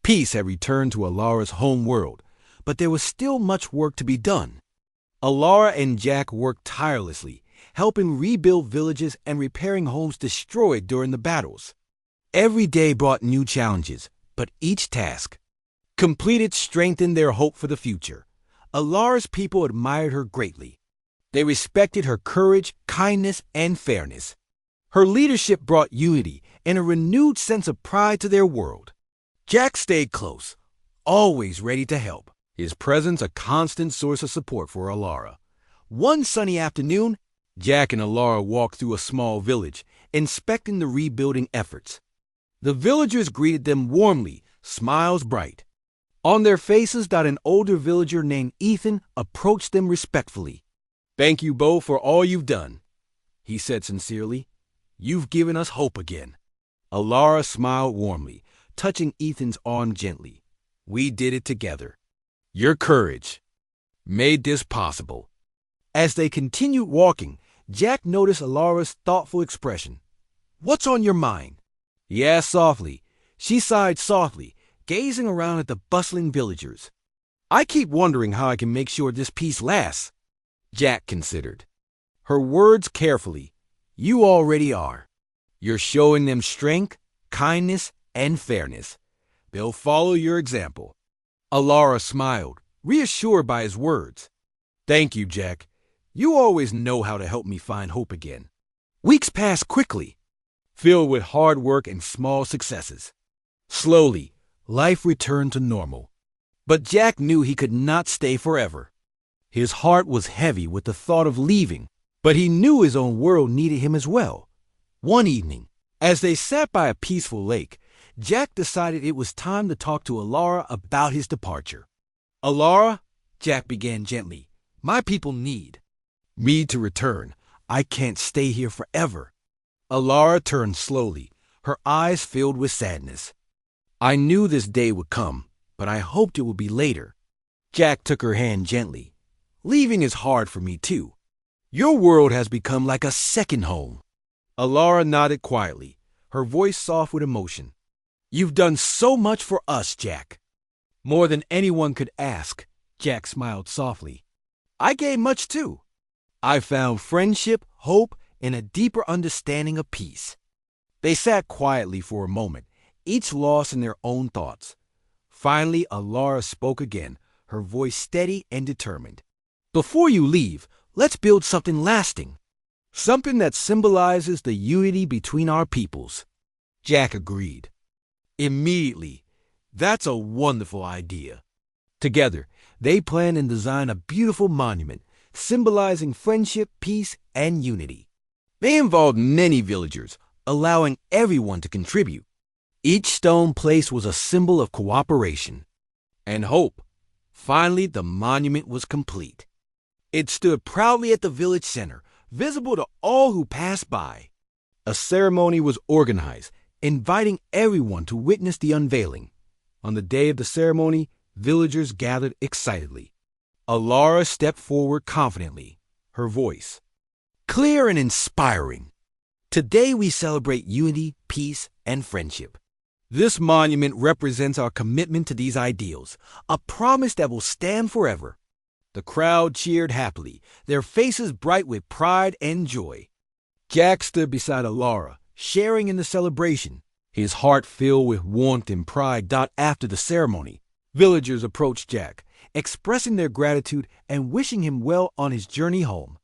Peace had returned to Alara's home world, but there was still much work to be done. Alara and Jack worked tirelessly, helping rebuild villages and repairing homes destroyed during the battles. Every day brought new challenges, but each task completed strengthened their hope for the future. Alara's people admired her greatly. They respected her courage, kindness, and fairness. Her leadership brought unity and a renewed sense of pride to their world. Jack stayed close, always ready to help, his presence a constant source of support for Alara. One sunny afternoon, Jack and Alara walked through a small village, inspecting the rebuilding efforts. The villagers greeted them warmly, smiles bright. On their faces, an older villager named Ethan approached them respectfully. "Thank you both for all you've done," he said sincerely. "You've given us hope again." Alara smiled warmly, touching Ethan's arm gently. "We did it together. Your courage made this possible." As they continued walking, Jack noticed Alara's thoughtful expression. "What's on your mind?" he asked softly. She sighed softly, gazing around at the bustling villagers. "I keep wondering how I can make sure this peace lasts," Jack considered. Her words carefully. "You already are. You're showing them strength, kindness, and fairness. They'll follow your example." Alara smiled, reassured by his words. "Thank you, Jack. You always know how to help me find hope again." Weeks passed quickly, filled with hard work and small successes. Slowly, life returned to normal. But Jack knew he could not stay forever. His heart was heavy with the thought of leaving, but he knew his own world needed him as well. One evening, as they sat by a peaceful lake, Jack decided it was time to talk to Alara about his departure. "Alara," Jack began gently, "my people need me to return. I can't stay here forever." Alara turned slowly, her eyes filled with sadness. "I knew this day would come, but I hoped it would be later." Jack took her hand gently. "Leaving is hard for me too. Your world has become like a second home." Alara nodded quietly, her voice soft with emotion. "You've done so much for us, Jack." "More than anyone could ask," Jack smiled softly. "I gave much too. I found friendship, hope, and a deeper understanding of peace." They sat quietly for a moment, each lost in their own thoughts. Finally, Alara spoke again, her voice steady and determined. "Before you leave, let's build something lasting. Something that symbolizes the unity between our peoples." Jack agreed. Immediately, "That's a wonderful idea." Together, they planned and designed a beautiful monument, symbolizing friendship, peace, and unity. They involved many villagers, allowing everyone to contribute. Each stone placed was a symbol of cooperation and hope. Finally, the monument was complete. It stood proudly at the village center, visible to all who passed by. A ceremony was organized, inviting everyone to witness the unveiling. On the day of the ceremony, villagers gathered excitedly. Alara stepped forward confidently, her voice clear and inspiring. "Today we celebrate unity, peace, and friendship. This monument represents our commitment to these ideals, a promise that will stand forever." The crowd cheered happily, their faces bright with pride and joy. Jack stood beside Alara, sharing in the celebration, his heart filled with warmth and pride. After the ceremony, villagers approached Jack, expressing their gratitude and wishing him well on his journey home.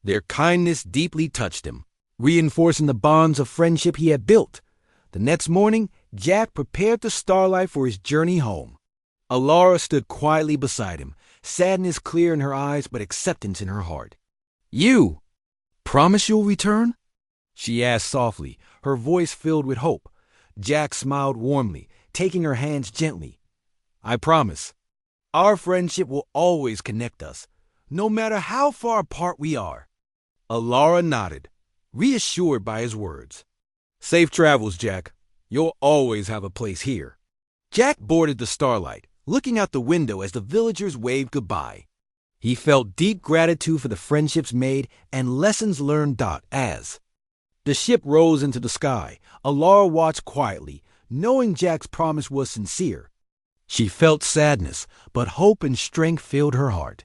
Their kindness deeply touched him, reinforcing the bonds of friendship he had built. The next morning, Jack prepared the starlight for his journey home. Alara stood quietly beside him, sadness clear in her eyes but acceptance in her heart. "You promise you'll return?" she asked softly, her voice filled with hope. Jack smiled warmly, taking her hands gently. "I promise. Our friendship will always connect us, no matter how far apart we are." Alara nodded, reassured by his words. "Safe travels, Jack. You'll always have a place here." Jack boarded the starlight, looking out the window as the villagers waved goodbye. He felt deep gratitude for the friendships made and lessons learned. As the ship rose into the sky, Alara watched quietly, knowing Jack's promise was sincere. She felt sadness, but hope and strength filled her heart.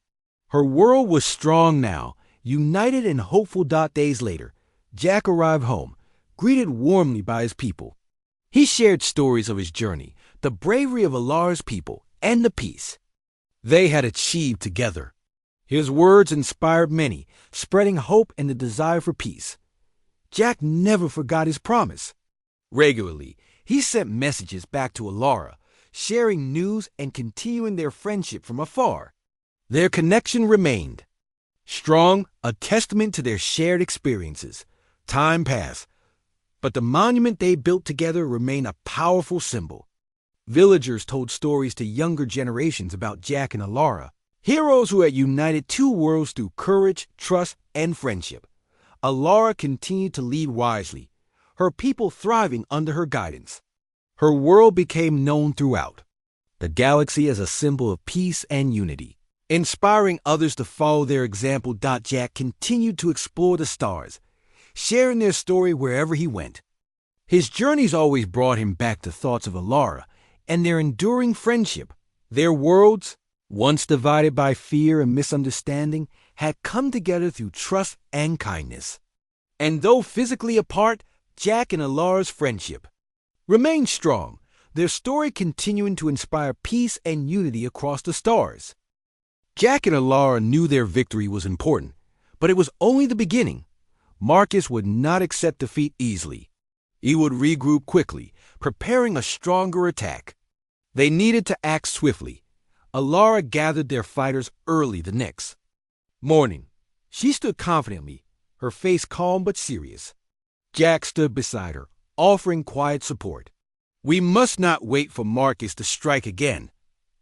Her world was strong now, united and hopeful. Days later, Jack arrived home, greeted warmly by his people. He shared stories of his journey, the bravery of Alara's people, and the peace they had achieved together. His words inspired many, spreading hope and the desire for peace. Jack never forgot his promise. Regularly, he sent messages back to Alara, sharing news and continuing their friendship from afar. Their connection remained strong, a testament to their shared experiences. Time passed, but the monument they built together remained a powerful symbol. Villagers told stories to younger generations about Jack and Alara, heroes who had united two worlds through courage, trust, and friendship. Alara continued to lead wisely, her people thriving under her guidance. Her world became known throughout the galaxy as a symbol of peace and unity, inspiring others to follow their example. Jack continued to explore the stars, sharing their story wherever he went. His journeys always brought him back to thoughts of Alara and their enduring friendship. Their worlds, once divided by fear and misunderstanding, had come together through trust and kindness. And though physically apart, Jack and Alara's friendship remained strong, their story continuing to inspire peace and unity across the stars. Jack and Alara knew their victory was important, but it was only the beginning. Marcus would not accept defeat easily. He would regroup quickly, preparing a stronger attack. They needed to act swiftly. Alara gathered their fighters early the next morning. She stood confidently, her face calm but serious. Jack stood beside her, offering quiet support. "We must not wait for Marcus to strike again,"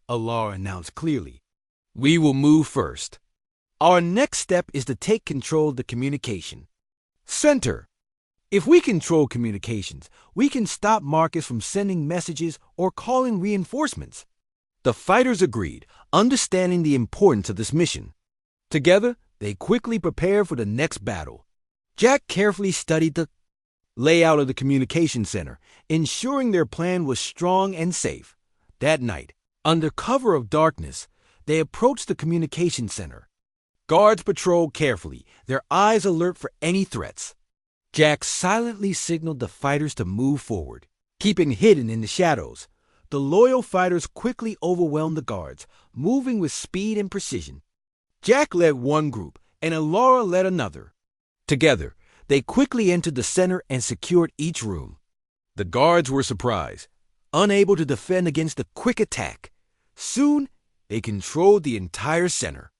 Alara announced clearly. "We will move first. Our next step is to take control of the communication center. If we control communications, we can stop Marcus from sending messages or calling reinforcements." The fighters agreed, understanding the importance of this mission. Together, they quickly prepared for the next battle. Jack carefully studied the layout of the communication center, ensuring their plan was strong and safe. That night, under cover of darkness, they approached the communication center. Guards patrolled carefully, their eyes alert for any threats. Jack silently signaled the fighters to move forward, keeping hidden in the shadows. The loyal fighters quickly overwhelmed the guards, moving with speed and precision. Jack led one group, and Alara led another. Together, they quickly entered the center and secured each room. The guards were surprised, unable to defend against the quick attack. Soon, they controlled the entire center.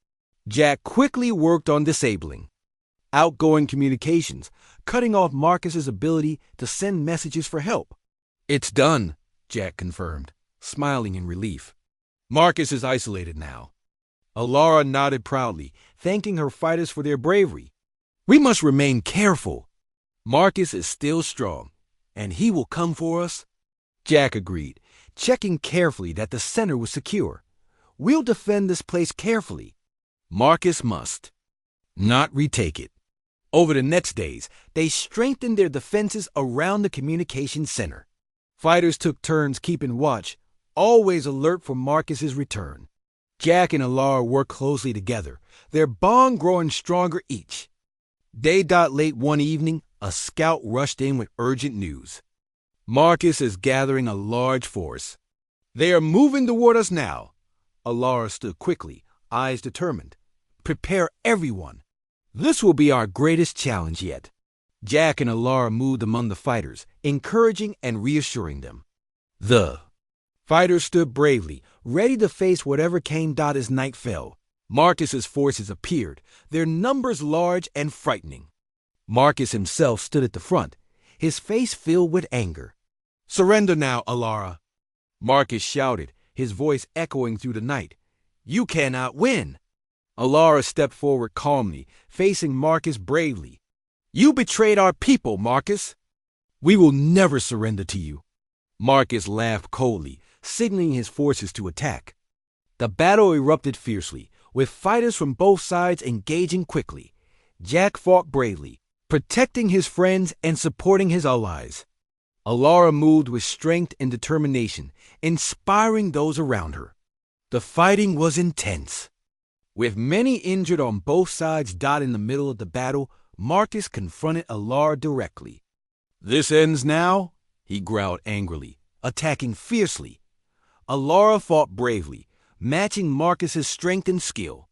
Jack quickly worked on disabling outgoing communications, cutting off Marcus's ability to send messages for help. "It's done," Jack confirmed, smiling in relief. "Marcus is isolated now." Alara nodded proudly, thanking her fighters for their bravery. "We must remain careful. Marcus is still strong, and he will come for us." Jack agreed, checking carefully that the center was secure. "We'll defend this place carefully. Marcus must not retake it." Over the next days, they strengthened their defenses around the communication center. Fighters took turns keeping watch, always alert for Marcus's return. Jack and Alara worked closely together, their bond growing stronger each day. Late one evening, a scout rushed in with urgent news. "Marcus is gathering a large force. They are moving toward us now." Alara stood quickly, eyes determined. "Prepare everyone. This will be our greatest challenge yet." Jack and Alara moved among the fighters, encouraging and reassuring them. The fighters stood bravely, ready to face whatever came. As night fell, Marcus's forces appeared, their numbers large and frightening. Marcus himself stood at the front, his face filled with anger. "Surrender now, Alara," Marcus shouted, his voice echoing through the night. "You cannot win." Alara stepped forward calmly, facing Marcus bravely. "You betrayed our people, Marcus." "We will never surrender to you." Marcus laughed coldly, signaling his forces to attack. The battle erupted fiercely, with fighters from both sides engaging quickly. Jack fought bravely, protecting his friends and supporting his allies. Alara moved with strength and determination, inspiring those around her. The fighting was intense. With many injured on both sides dotted in the middle of the battle, Marcus confronted Alara directly. "This ends now?" he growled angrily, attacking fiercely. Alara fought bravely, matching Marcus's strength and skill.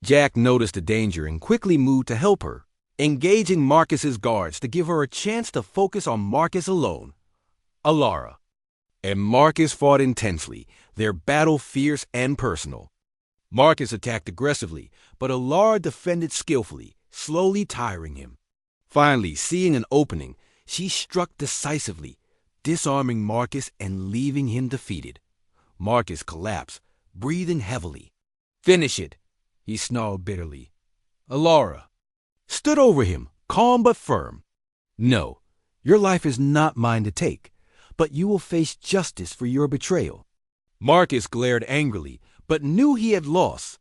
Jack noticed the danger and quickly moved to help her, engaging Marcus's guards to give her a chance to focus on Marcus alone. Alara and Marcus fought intensely, their battle fierce and personal. Marcus attacked aggressively, but Alara defended skillfully, slowly tiring him. Finally, seeing an opening, she struck decisively, disarming Marcus and leaving him defeated. Marcus collapsed, breathing heavily. "Finish it," he snarled bitterly. Alara stood over him, calm but firm. "No, your life is not mine to take, but you will face justice for your betrayal." Marcus glared angrily, but knew he had lost.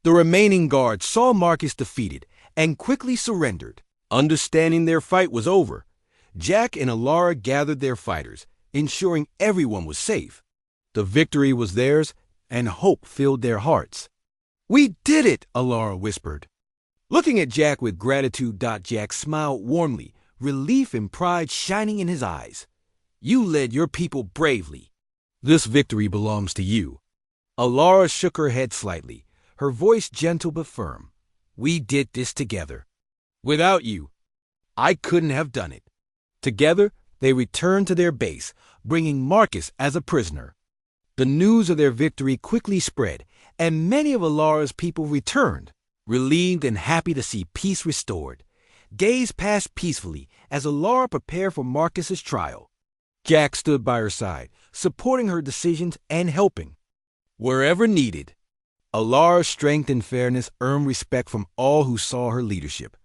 The remaining guards saw Marcus defeated and quickly surrendered. Understanding their fight was over, Jack and Alara gathered their fighters, ensuring everyone was safe. The victory was theirs, and hope filled their hearts. "We did it!" Alara whispered. Looking at Jack with gratitude, Jack smiled warmly, relief and pride shining in his eyes. "You led your people bravely. This victory belongs to you." Alara shook her head slightly, her voice gentle but firm. "We did this together. Without you, I couldn't have done it." Together, they returned to their base, bringing Marcus as a prisoner. The news of their victory quickly spread, and many of Alara's people returned, relieved and happy to see peace restored. Days passed peacefully as Alara prepared for Marcus's trial. Jack stood by her side, supporting her decisions and helping wherever needed. Alara's strength and fairness earned respect from all who saw her leadership.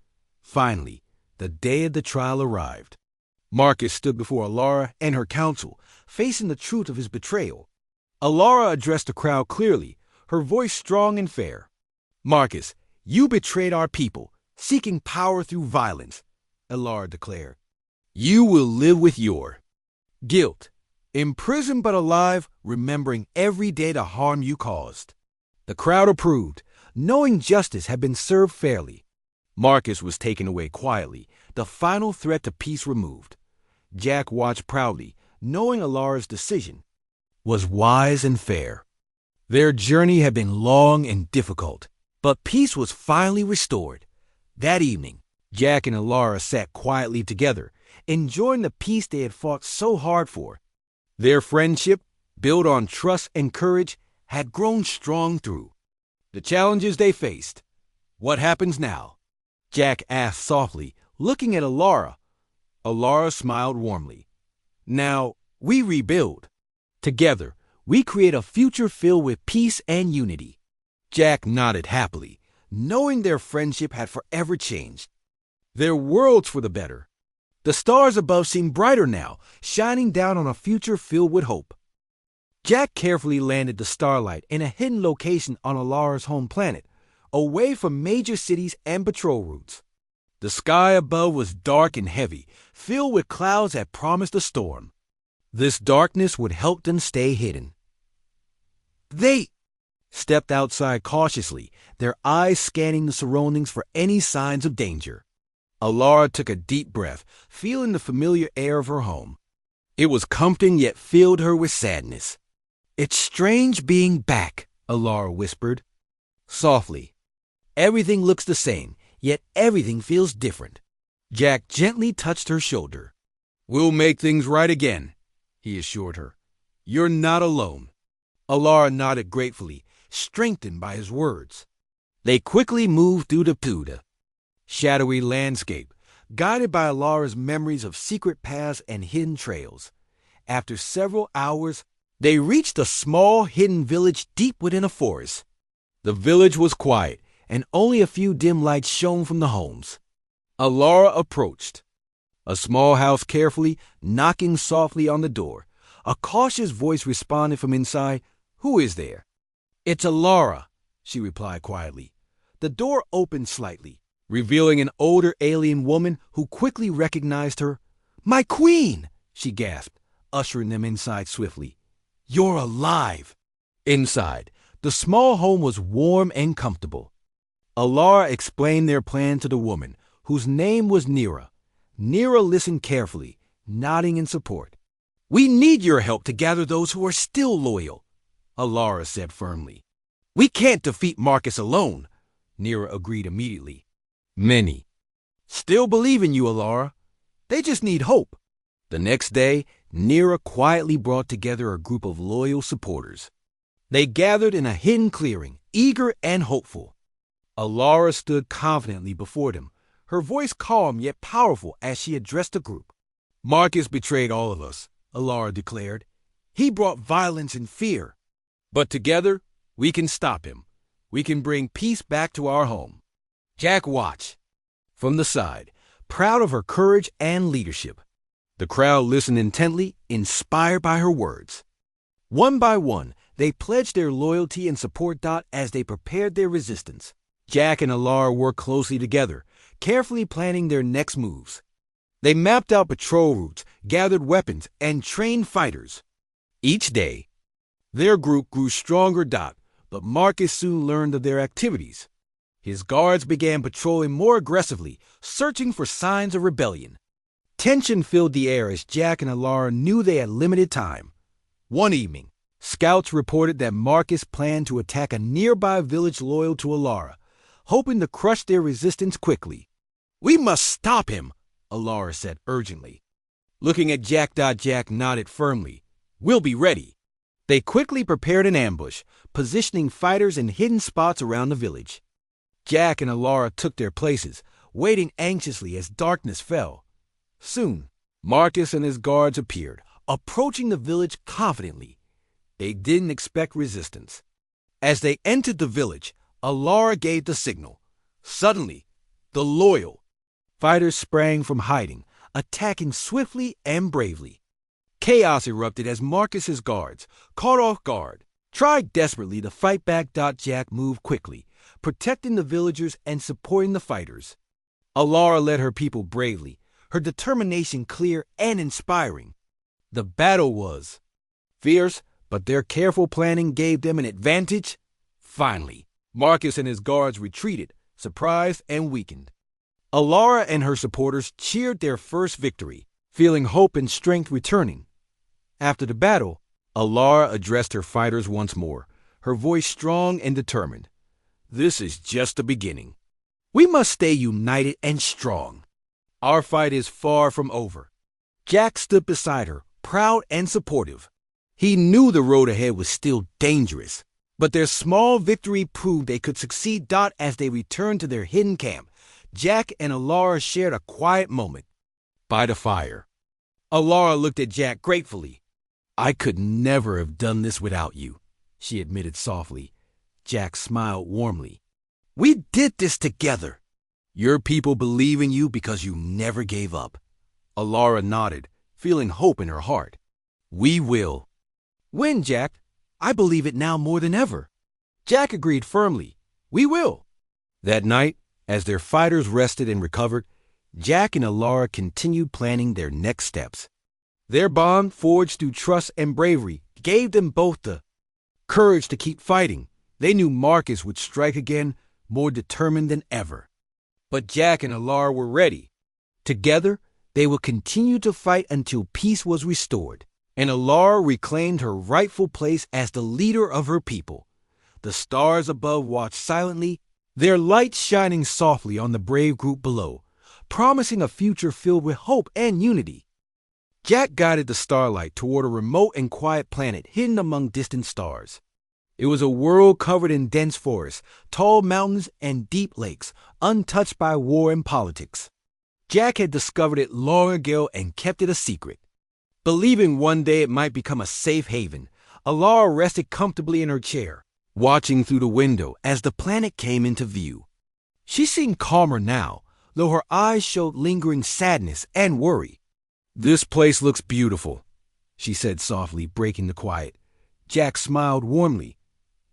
Finally, the day of the trial arrived. Marcus stood before Alara and her council, facing the truth of his betrayal. Alara addressed the crowd clearly, her voice strong and fair. "Marcus, you betrayed our people, seeking power through violence," Alara declared. "You will live with your guilt, imprisoned but alive, remembering every day the harm you caused." The crowd approved, knowing justice had been served fairly. Marcus was taken away quietly, the final threat to peace removed. Jack watched proudly, knowing Alara's decision was wise and fair. Their journey had been long and difficult, but peace was finally restored. That evening, Jack and Alara sat quietly together, enjoying the peace they had fought so hard for. Their friendship, built on trust and courage, had grown strong through the challenges they faced. "What happens now?" Jack asked softly, looking at Alara. Alara smiled warmly. "Now, we rebuild. Together, we create a future filled with peace and unity." Jack nodded happily, knowing their friendship had forever changed. Their worlds were the better. The stars above seemed brighter now, shining down on a future filled with hope. Jack carefully landed the Starlight in a hidden location on Alara's home planet, away from major cities and patrol routes. The sky above was dark and heavy, filled with clouds that promised a storm. This darkness would help them stay hidden. They stepped outside cautiously, their eyes scanning the surroundings for any signs of danger. Alara took a deep breath, feeling the familiar air of her home. It was comforting yet filled her with sadness. "It's strange being back," Alara whispered softly. "Everything looks the same, yet everything feels different." Jack gently touched her shoulder. "We'll make things right again," he assured her. "You're not alone." Alara nodded gratefully, strengthened by his words. They quickly moved through the shadowy landscape, guided by Alara's memories of secret paths and hidden trails. After several hours, they reached a small hidden village deep within a forest. The village was quiet, and only a few dim lights shone from the homes. Alara approached a small house carefully, knocking softly on the door. A cautious voice responded from inside. "Who is there?" "It's Alara," she replied quietly. The door opened slightly, revealing an older alien woman who quickly recognized her. "My queen!" she gasped, ushering them inside swiftly. You're alive! Inside, the small home was warm and comfortable. Alara explained their plan to the woman, whose name was Nira. Nira listened carefully, nodding in support. We need your help to gather those who are still loyal, Alara said firmly. We can't defeat Marcus alone, Nira agreed immediately. Many still believe in you, Alara. They just need hope. The next day, Nira quietly brought together a group of loyal supporters. They gathered in a hidden clearing, eager and hopeful. Alara stood confidently before them, her voice calm yet powerful as she addressed the group. Marcus betrayed all of us, Alara declared. He brought violence and fear. But together, we can stop him. We can bring peace back to our home. Jack watched from the side, proud of her courage and leadership. The crowd listened intently, inspired by her words. One by one, they pledged their loyalty and support as they prepared their resistance. Jack and Alara worked closely together, carefully planning their next moves. They mapped out patrol routes, gathered weapons, and trained fighters. Each day, their group grew stronger. But Marcus soon learned of their activities. His guards began patrolling more aggressively, searching for signs of rebellion. Tension filled the air as Jack and Alara knew they had limited time. One evening, scouts reported that Marcus planned to attack a nearby village loyal to Alara, hoping to crush their resistance quickly. We must stop him, Alara said urgently. Looking at Jack, Jack nodded firmly. We'll be ready. They quickly prepared an ambush, positioning fighters in hidden spots around the village. Jack and Alara took their places, waiting anxiously as darkness fell. Soon, Marcus and his guards appeared, approaching the village confidently. They didn't expect resistance. As they entered the village, Alara gave the signal. Suddenly, the loyal fighters sprang from hiding, attacking swiftly and bravely. Chaos erupted as Marcus's guards, caught off guard, tried desperately to fight back. Jack moved quickly, protecting the villagers and supporting the fighters. Alara led her people bravely, her determination clear and inspiring. The battle was fierce, but their careful planning gave them an advantage. Finally, Marcus and his guards retreated, surprised and weakened. Alara and her supporters cheered their first victory, feeling hope and strength returning. After the battle, Alara addressed her fighters once more, her voice strong and determined. This is just the beginning. We must stay united and strong. Our fight is far from over. Jack stood beside her, proud and supportive. He knew the road ahead was still dangerous, but their small victory proved they could succeed. As they returned to their hidden camp, Jack and Alara shared a quiet moment by the fire. Alara looked at Jack gratefully. I could never have done this without you, she admitted softly. Jack smiled warmly. We did this together. Your people believe in you because you never gave up. Alara nodded, feeling hope in her heart. We will. Win, Jack. I believe it now more than ever. Jack agreed firmly. We will. That night, as their fighters rested and recovered, Jack and Alara continued planning their next steps. Their bond, forged through trust and bravery, gave them both the courage to keep fighting. They knew Marcus would strike again, more determined than ever. But Jack and Alara were ready. Together, they would continue to fight until peace was restored, and Alara reclaimed her rightful place as the leader of her people. The stars above watched silently, their light shining softly on the brave group below, promising a future filled with hope and unity. Jack guided the starlight toward a remote and quiet planet hidden among distant stars. It was a world covered in dense forests, tall mountains, and deep lakes, untouched by war and politics. Jack had discovered it long ago and kept it a secret. Believing one day it might become a safe haven, Alara rested comfortably in her chair, watching through the window as the planet came into view. She seemed calmer now, though her eyes showed lingering sadness and worry. This place looks beautiful, she said softly, breaking the quiet. Jack smiled warmly.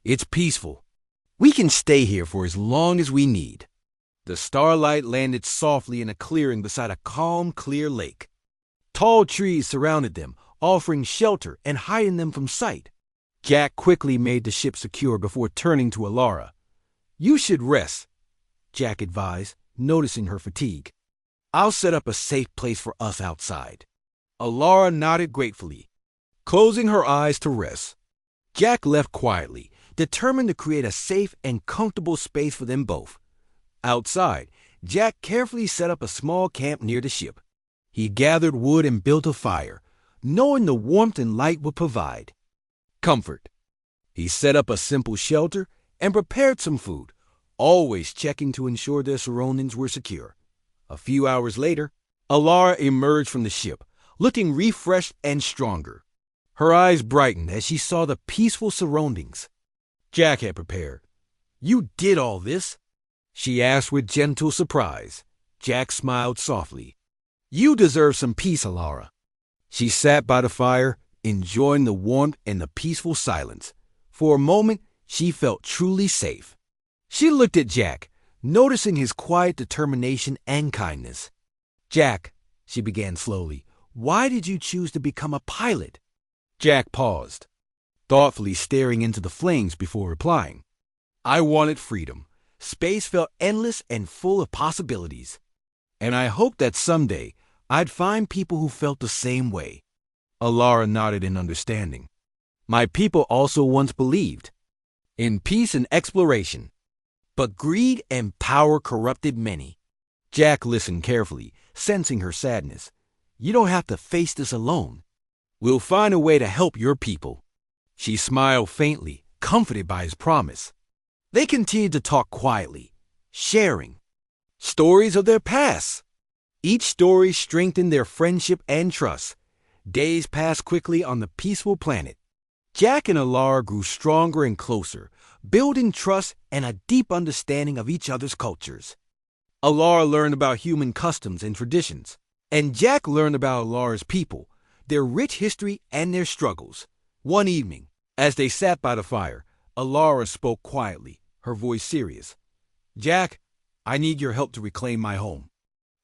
It's peaceful. We can stay here for as long as we need. The starlight landed softly in a clearing beside a calm, clear lake. Tall trees surrounded them, offering shelter and hiding them from sight. Jack quickly made the ship secure before turning to Alara. "You should rest," Jack advised, noticing her fatigue. "I'll set up a safe place for us outside." Alara nodded gratefully, closing her eyes to rest. Jack left quietly, determined to create a safe and comfortable space for them both. Outside, Jack carefully set up a small camp near the ship. He gathered wood and built a fire, knowing the warmth and light would provide comfort. He set up a simple shelter and prepared some food, always checking to ensure their surroundings were secure. A few hours later, Alara emerged from the ship, looking refreshed and stronger. Her eyes brightened as she saw the peaceful surroundings Jack had prepared. "You did all this?" she asked with gentle surprise. Jack smiled softly. "You deserve some peace, Alara." She sat by the fire, enjoying the warmth and the peaceful silence. For a moment, she felt truly safe. She looked at Jack, noticing his quiet determination and kindness. "Jack," she began slowly, "why did you choose to become a pilot?" Jack paused, thoughtfully staring into the flames before replying. "I wanted freedom. Space felt endless and full of possibilities. And I hoped that someday I'd find people who felt the same way." Alara nodded in understanding. "My people also once believed in peace and exploration, but greed and power corrupted many." Jack listened carefully, sensing her sadness. "You don't have to face this alone. We'll find a way to help your people." She smiled faintly, comforted by his promise. They continued to talk quietly, sharing stories of their past. Each story strengthened their friendship and trust. Days passed quickly on the peaceful planet. Jack and Alara grew stronger and closer, building trust and a deep understanding of each other's cultures. Alara learned about human customs and traditions, and Jack learned about Alara's people, their rich history and their struggles. One evening, as they sat by the fire, Alara spoke quietly, her voice serious. "Jack, I need your help to reclaim my home.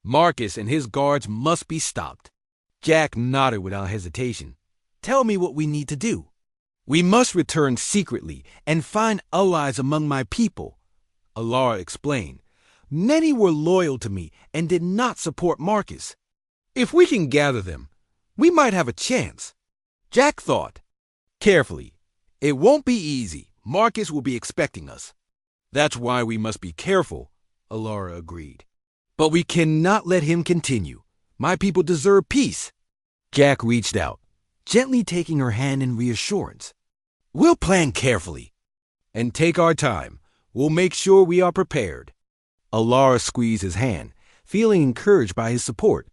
Marcus and his guards must be stopped." Jack nodded without hesitation. "Tell me what we need to do." "We must return secretly and find allies among my people," Alara explained. "Many were loyal to me and did not support Marcus. If we can gather them, we might have a chance." Jack thought carefully. "It won't be easy. Marcus will be expecting us." "That's why we must be careful," Alara agreed. "But we cannot let him continue. My people deserve peace." Jack reached out, gently taking her hand in reassurance. "We'll plan carefully and take our time. We'll make sure we are prepared." Alara squeezed his hand, feeling encouraged by his support.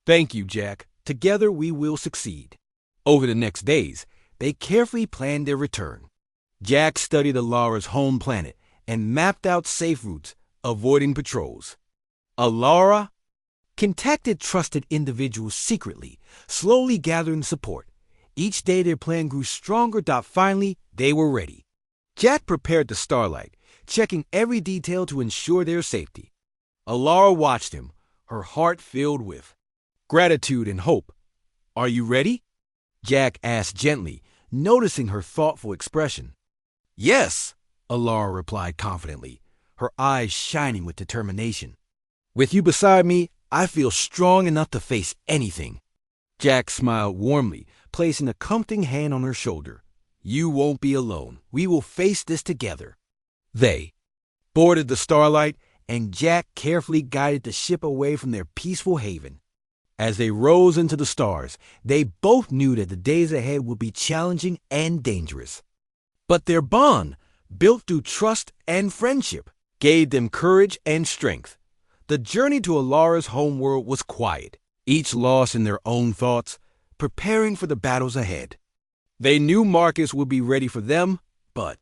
"Thank you, Jack. Together we will succeed." Over the next days, they carefully planned their return. Jack studied Alara's home planet and mapped out safe routes, avoiding patrols. Alara contacted trusted individuals secretly, slowly gathering support. Each day their plan grew stronger. Finally, they were ready. Jack prepared the Starlight, checking every detail to ensure their safety. Alara watched him, her heart filled with gratitude and hope. "Are you ready?" Jack asked gently, noticing her thoughtful expression. "Yes," Alara replied confidently, her eyes shining with determination. "With you beside me, I feel strong enough to face anything." Jack smiled warmly, placing a comforting hand on her shoulder. "You won't be alone. We will face this together." They boarded the Starlight, and Jack carefully guided the ship away from their peaceful haven. As they rose into the stars, they both knew that the days ahead would be challenging and dangerous. But their bond, built through trust and friendship, gave them courage and strength. The journey to Alara's homeworld was quiet, each lost in their own thoughts, preparing for the battles ahead. They knew Marcus would be ready for them, but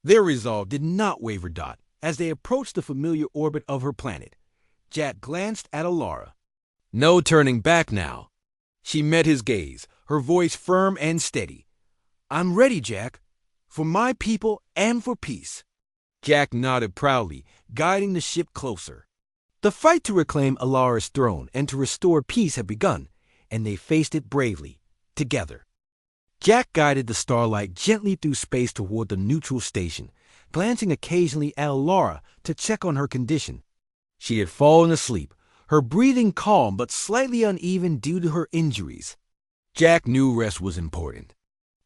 their resolve did not waver. As they approached the familiar orbit of her planet, Jack glanced at Alara. No turning back now. She met his gaze, her voice firm and steady. "I'm ready, Jack, for my people and for peace." Jack nodded proudly, guiding the ship closer. The fight to reclaim Alara's throne and to restore peace had begun, and they faced it bravely, together. Jack guided the Starlight gently through space toward the neutral station, glancing occasionally at Alara to check on her condition. She had fallen asleep, her breathing calm but slightly uneven due to her injuries. Jack knew rest was important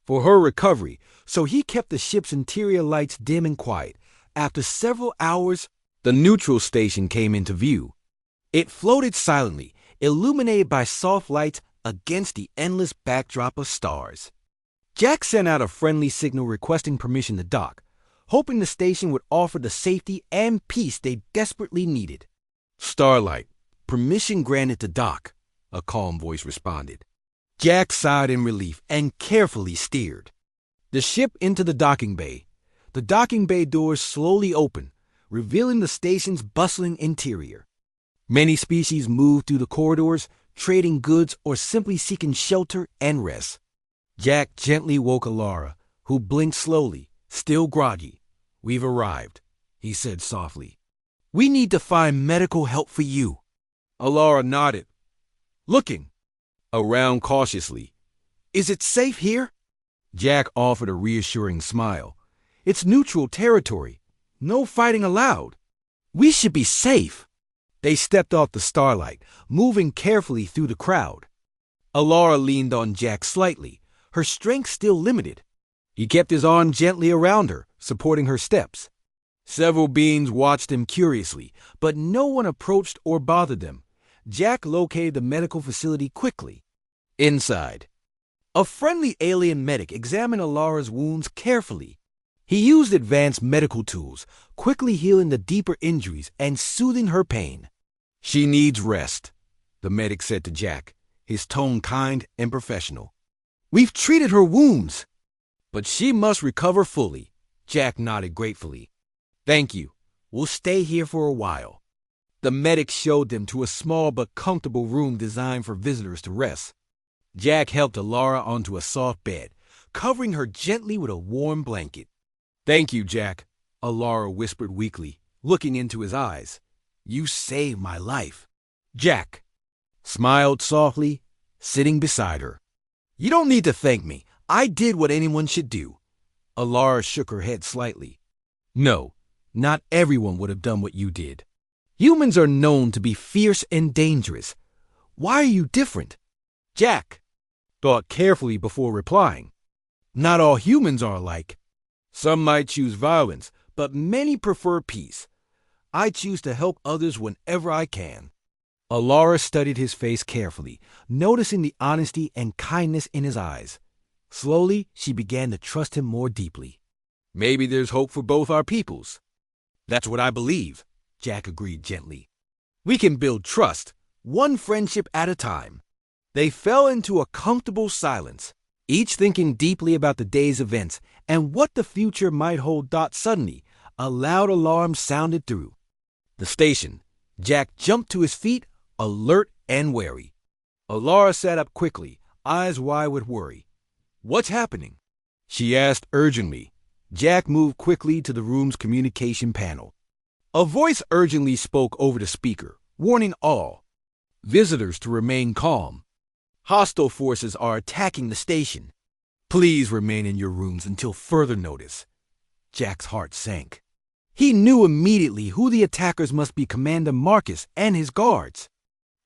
for her recovery, so he kept the ship's interior lights dim and quiet. After several hours, the neutral station came into view. It floated silently, illuminated by soft lights against the endless backdrop of stars. Jack sent out a friendly signal requesting permission to dock, hoping the station would offer the safety and peace they desperately needed. "Starlight, permission granted to dock," a calm voice responded. Jack sighed in relief and carefully steered the ship into the docking bay. The docking bay doors slowly opened, revealing the station's bustling interior. Many species moved through the corridors, trading goods or simply seeking shelter and rest. Jack gently woke Alara, who blinked slowly, still groggy. "We've arrived," he said softly. "We need to find medical help for you." Alara nodded, looking around cautiously. "Is it safe here?" Jack offered a reassuring smile. "It's neutral territory. No fighting allowed. We should be safe." They stepped off the Starlight, moving carefully through the crowd. Alara leaned on Jack slightly, her strength still limited. He kept his arm gently around her, supporting her steps. Several beings watched them curiously, but no one approached or bothered them. Jack located the medical facility quickly. Inside, a friendly alien medic examined Alara's wounds carefully. He used advanced medical tools, quickly healing the deeper injuries and soothing her pain. "She needs rest," the medic said to Jack, his tone kind and professional. "We've treated her wounds, but she must recover fully." Jack nodded gratefully. "Thank you. We'll stay here for a while." The medic showed them to a small but comfortable room designed for visitors to rest. Jack helped Alara onto a soft bed, covering her gently with a warm blanket. "Thank you, Jack," Alara whispered weakly, looking into his eyes. "You saved my life." Jack smiled softly, sitting beside her. "You don't need to thank me. I did what anyone should do." Alara shook her head slightly. "No, not everyone would have done what you did. Humans are known to be fierce and dangerous. Why are you different?" Jack thought carefully before replying. "Not all humans are alike. Some might choose violence, but many prefer peace. I choose to help others whenever I can." Alara studied his face carefully, noticing the honesty and kindness in his eyes. Slowly, she began to trust him more deeply. "Maybe there's hope for both our peoples." "That's what I believe," Jack agreed gently. "We can build trust, one friendship at a time." They fell into a comfortable silence, each thinking deeply about the day's events and what the future might hold. Suddenly, a loud alarm sounded through the station. Jack jumped to his feet, alert and wary. Alara sat up quickly, eyes wide with worry. "What's happening?" she asked urgently. Jack moved quickly to the room's communication panel. A voice urgently spoke over the speaker, warning all visitors to remain calm. "Hostile forces are attacking the station. Please remain in your rooms until further notice." Jack's heart sank. He knew immediately who the attackers must be: Commander Marcus and his guards.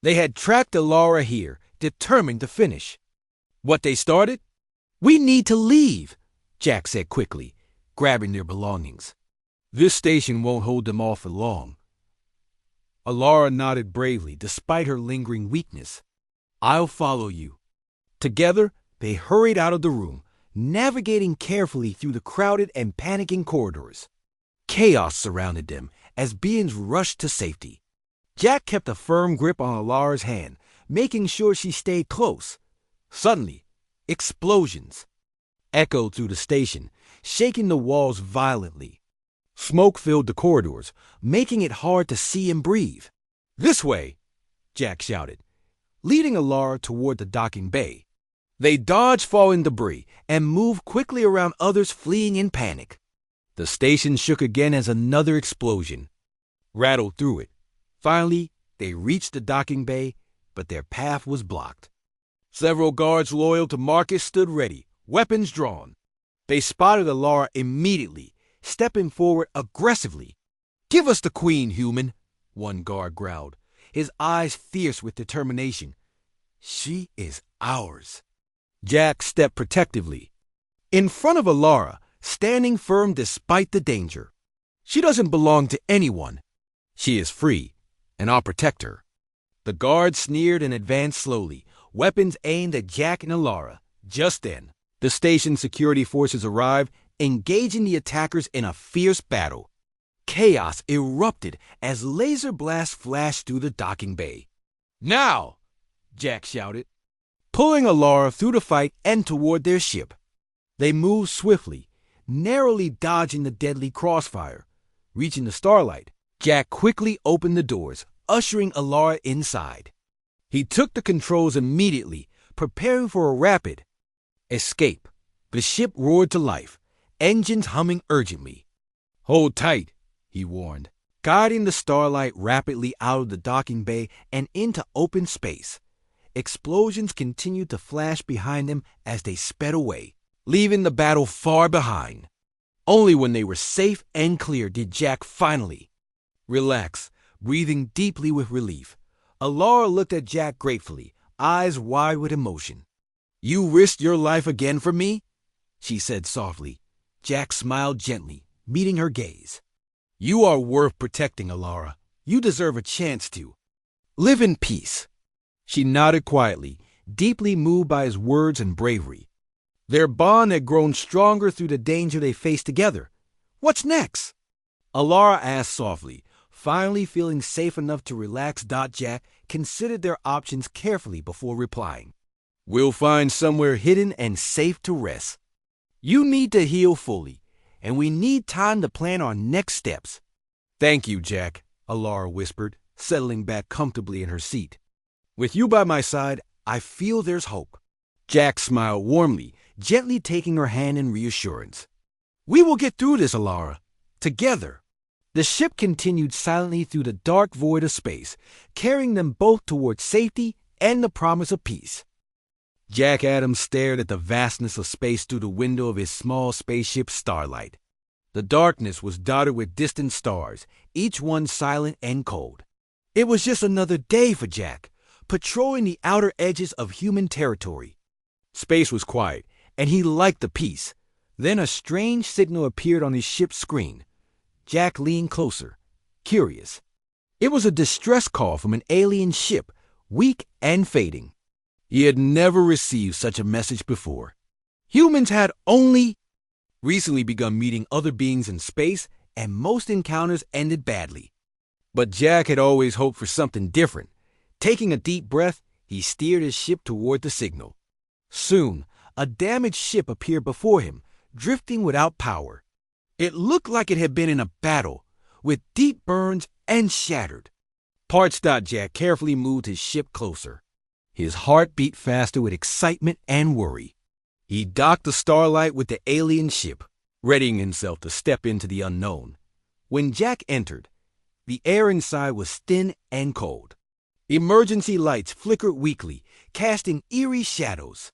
They had tracked Alara here, determined to finish what they started. "We need to leave," Jack said quickly, grabbing their belongings. "This station won't hold them off for long." Alara nodded bravely, despite her lingering weakness. "I'll follow you." Together, they hurried out of the room, navigating carefully through the crowded and panicking corridors. Chaos surrounded them as beings rushed to safety. Jack kept a firm grip on Alara's hand, making sure she stayed close. Suddenly, explosions echoed through the station, shaking the walls violently. Smoke filled the corridors, making it hard to see and breathe. "This way!" Jack shouted, leading Alara toward the docking bay. They dodged falling debris and moved quickly around others fleeing in panic. The station shook again as another explosion rattled through it. Finally, they reached the docking bay, but their path was blocked. Several guards loyal to Marcus stood ready, weapons drawn. They spotted Alara immediately, stepping forward aggressively. "Give us the queen, human," one guard growled, his eyes fierce with determination. "She is ours." Jack stepped protectively. In front of Alara, standing firm despite the danger. "She doesn't belong to anyone. She is free, and I'll protect her." The guards sneered and advanced slowly, weapons aimed at Jack and Alara. Just then, the station security forces arrived, engaging the attackers in a fierce battle. Chaos erupted as laser blasts flashed through the docking bay. "Now!" Jack shouted, pulling Alara through the fight and toward their ship. They moved swiftly, narrowly dodging the deadly crossfire. Reaching the starlight, Jack quickly opened the doors, ushering Alara inside. He took the controls immediately, preparing for a rapid escape. The ship roared to life, engines humming urgently. "Hold tight," he warned, guiding the starlight rapidly out of the docking bay and into open space. Explosions continued to flash behind them as they sped away, leaving the battle far behind. Only when they were safe and clear did Jack finally relax, breathing deeply with relief. Alara looked at Jack gratefully, eyes wide with emotion. "You risked your life again for me?" she said softly. Jack smiled gently, meeting her gaze. "You are worth protecting, Alara. You deserve a chance to live in peace." She nodded quietly, deeply moved by his words and bravery. Their bond had grown stronger through the danger they faced together. "What's next?" Alara asked softly, finally feeling safe enough to relax. Jack considered their options carefully before replying. "We'll find somewhere hidden and safe to rest. You need to heal fully, and we need time to plan our next steps." "Thank you, Jack," Alara whispered, settling back comfortably in her seat. "With you by my side, I feel there's hope." Jack smiled warmly, gently taking her hand in reassurance. "We will get through this, Alara. Together." The ship continued silently through the dark void of space, carrying them both toward safety and the promise of peace. Jack Adams stared at the vastness of space through the window of his small spaceship Starlight. The darkness was dotted with distant stars, each one silent and cold. It was just another day for Jack, patrolling the outer edges of human territory. Space was quiet, and he liked the peace. Then a strange signal appeared on his ship's screen. Jack leaned closer, curious. It was a distress call from an alien ship, weak and fading. He had never received such a message before. Humans had only recently begun meeting other beings in space, and most encounters ended badly. But Jack had always hoped for something different. Taking a deep breath, he steered his ship toward the signal. Soon, a damaged ship appeared before him, drifting without power. It looked like it had been in a battle, with deep burns and shattered parts. Jack carefully moved his ship closer. His heart beat faster with excitement and worry. He docked the Starlight with the alien ship, readying himself to step into the unknown. When Jack entered, the air inside was thin and cold. Emergency lights flickered weakly, casting eerie shadows.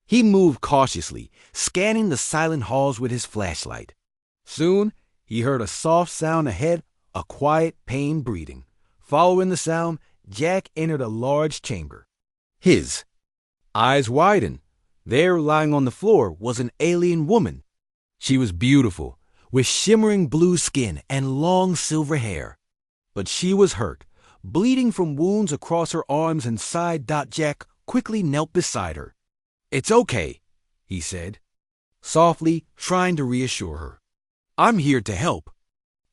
He moved cautiously, scanning the silent halls with his flashlight. Soon, he heard a soft sound ahead, a quiet, pained breathing. Following the sound, Jack entered a large chamber. His eyes widened. There, lying on the floor, was an alien woman. She was beautiful, with shimmering blue skin and long silver hair. But she was hurt, bleeding from wounds across her arms and side. Jack quickly knelt beside her. "It's okay," he said, softly, trying to reassure her. "I'm here to help."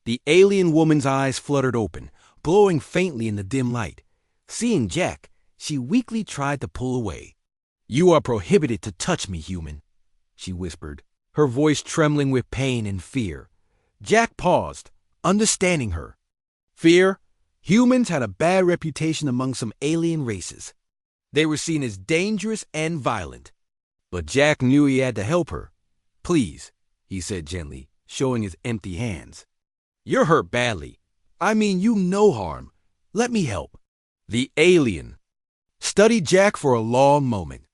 The alien woman's eyes fluttered open, glowing faintly in the dim light. Seeing Jack, she weakly tried to pull away. "You are prohibited to touch me, human," she whispered, her voice trembling with pain and fear. Jack paused, understanding her. Fear? Humans had a bad reputation among some alien races. They were seen as dangerous and violent. But Jack knew he had to help her. "Please," he said gently, showing his empty hands. "You're hurt badly. I mean, you no harm. Let me help." The alien studied Jack for a long moment.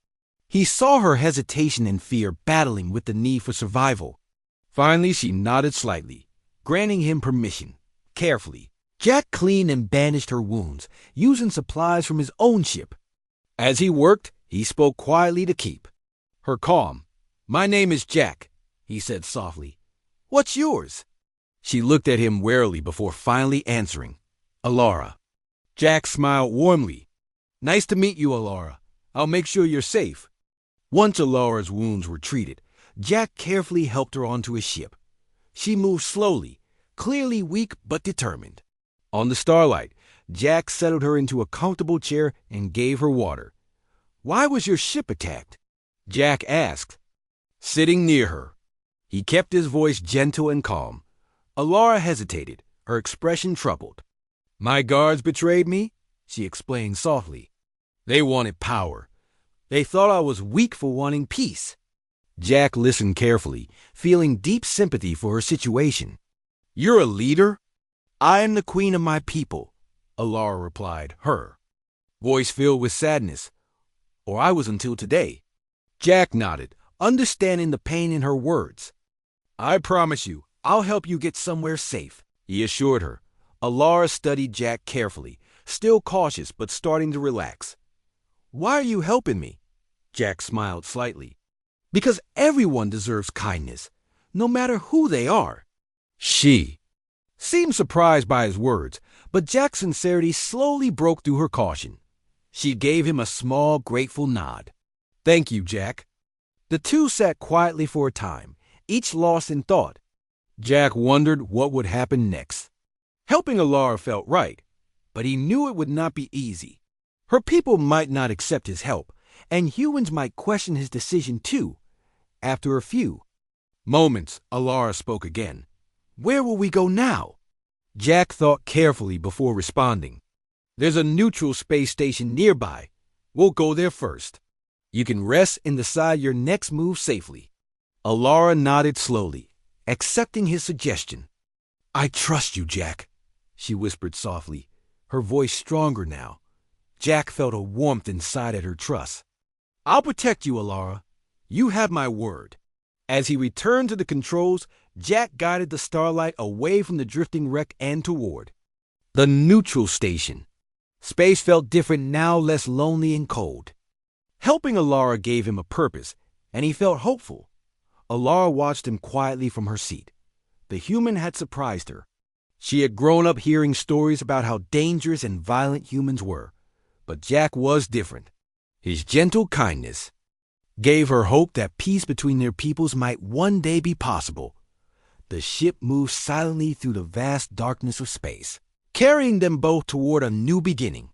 He saw her hesitation and fear battling with the need for survival. Finally, she nodded slightly, granting him permission. Carefully, Jack cleaned and bandaged her wounds, using supplies from his own ship. As he worked, he spoke quietly to keep her calm. "My name is Jack," he said softly. "What's yours?" She looked at him warily before finally answering. "Alara." Jack smiled warmly. "Nice to meet you, Alara. I'll make sure you're safe." Once Alara's wounds were treated, Jack carefully helped her onto his ship. She moved slowly, clearly weak but determined. On the Starlight, Jack settled her into a comfortable chair and gave her water. "Why was your ship attacked?" Jack asked, sitting near her. He kept his voice gentle and calm. Alara hesitated, her expression troubled. "My guards betrayed me," she explained softly. "They wanted power. They thought I was weak for wanting peace." Jack listened carefully, feeling deep sympathy for her situation. "You're a leader?" "I am the queen of my people," Alara replied, her voice filled with sadness. "Or I was until today." Jack nodded, understanding the pain in her words. "I promise you, I'll help you get somewhere safe," he assured her. Alara studied Jack carefully, still cautious but starting to relax. "Why are you helping me?" Jack smiled slightly. "Because everyone deserves kindness, no matter who they are." She seemed surprised by his words, but Jack's sincerity slowly broke through her caution. She gave him a small, grateful nod. "Thank you, Jack." The two sat quietly for a time, each lost in thought. Jack wondered what would happen next. Helping Alara felt right, but he knew it would not be easy. Her people might not accept his help, and humans might question his decision too. After a few moments, Alara spoke again. "Where will we go now?" Jack thought carefully before responding. "There's a neutral space station nearby. We'll go there first. You can rest and decide your next move safely." Alara nodded slowly, accepting his suggestion. "I trust you, Jack," she whispered softly, her voice stronger now. Jack felt a warmth inside at her trust. "I'll protect you, Alara. You have my word." As he returned to the controls, Jack guided the Starlight away from the drifting wreck and toward the neutral station. Space felt different now, less lonely and cold. Helping Alara gave him a purpose, and he felt hopeful. Alara watched him quietly from her seat. The human had surprised her. She had grown up hearing stories about how dangerous and violent humans were, but Jack was different. His gentle kindness gave her hope that peace between their peoples might one day be possible. The ship moved silently through the vast darkness of space, carrying them both toward a new beginning.